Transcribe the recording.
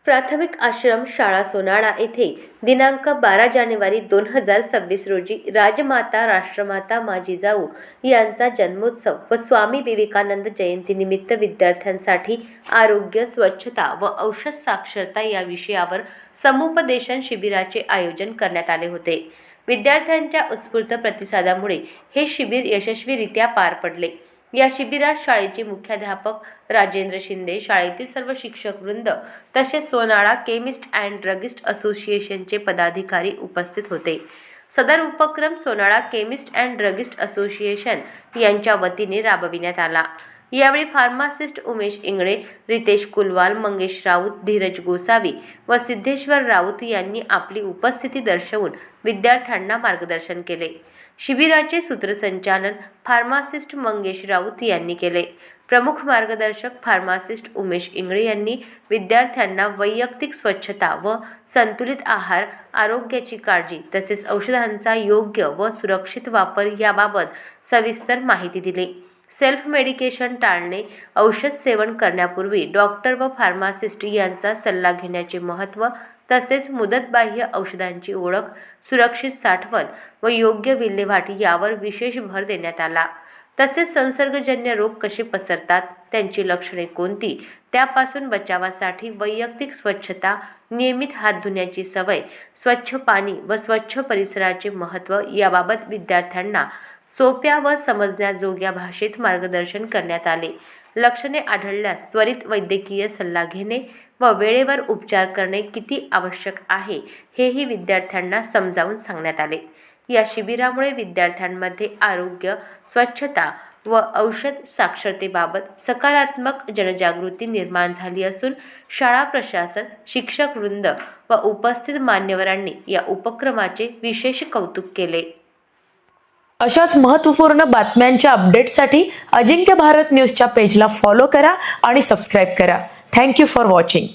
प्राथमिक आश्रम शाळा सोनाळा येथे दिनांक 12 जानेवारी 2026 रोजी राजमाता राष्ट्रमाता मा जिजाऊ यांचा जन्मोत्सव व स्वामी विवेकानंद जयंतीनिमित्त विद्यार्थ्यांसाठी आरोग्य, स्वच्छता व औषध साक्षरता या विषयावर समुपदेशन शिबिराचे आयोजन करण्यात आले होते। विद्यार्थ्यांच्या उत्स्फूर्त प्रतिसादामुळे हे शिबिर यशस्वीरित्या पार पडले। या शिबिरात शाळेचे मुख्याध्यापक राजेंद्र शिंदे, शाळेतील सर्व शिक्षक वृंद तसेच सोनाळा केमिस्ट अँड ड्रगिस्ट असोसिएशनचे पदाधिकारी उपस्थित होते। सदर उपक्रम Sonala chemist and druggist association यांच्या वतीने राबविण्यात आला। यावेळी फार्मासिस्ट उमेश इंगळे, रितेश कुलवाल, मंगेश राऊत, धीरज गोसावी व सिद्धेश्वर राऊत यांनी आपली उपस्थिती दर्शवून विद्यार्थ्यांना मार्गदर्शन केले। शिबिराचे सूत्रसंचालन फार्मासिस्ट मंगेश राऊत यांनी केले। प्रमुख मार्गदर्शक फार्मासिस्ट उमेश इंगळे यांनी विद्यार्थ्यांना वैयक्तिक स्वच्छता व संतुलित आहार, आरोग्याची काळजी तसेच औषधांचा योग्य व सुरक्षित वापर याबाबत सविस्तर माहिती दिली। सेल्फ मेडिकेशन टाळणे, औषध सेवन करण्यापूर्वी डॉक्टर व फार्मासिस्ट यांचा सल्ला घेण्याचे महत्त्व तसेच मुदतबाह्य औषधांची ओळख, सुरक्षित साठवण व योग्य विल्हेवाट यावर विशेष भर देण्यात आला। तसेच संसर्गजन्य रोग कसे पसरतात, त्यांची लक्षणे कोणती, त्यापासून बचावासाठी वैयक्तिक स्वच्छता, नियमित हात धुण्याची सवय, स्वच्छ पाणी व स्वच्छ परिसराचे महत्त्व याबाबत विद्यार्थ्यांना सोप्या व समजण्याजोग्या भाषेत मार्गदर्शन करण्यात आले। लक्षणे आढळल्यास त्वरित वैद्यकीय सल्ला घेणे व वेळेवर उपचार करणे किती आवश्यक आहे हेही विद्यार्थ्यांना समजावून सांगण्यात आले। या शिबिरामुळे विद्यार्थ्यांमध्ये आरोग्य, स्वच्छता व औषध साक्षरतेबाबत सकारात्मक जनजागृती निर्माण झाली असून शाळा प्रशासन, शिक्षक वृंद व उपस्थित मान्यवरांनी या उपक्रमाचे विशेष कौतुक केले। अशाच महत्त्वपूर्ण बातम्यांच्या अपडेटसाठी अजिंक्य भारत न्यूजच्या पेजला फॉलो करा आणि सबस्क्राईब करा। Thank you for watching.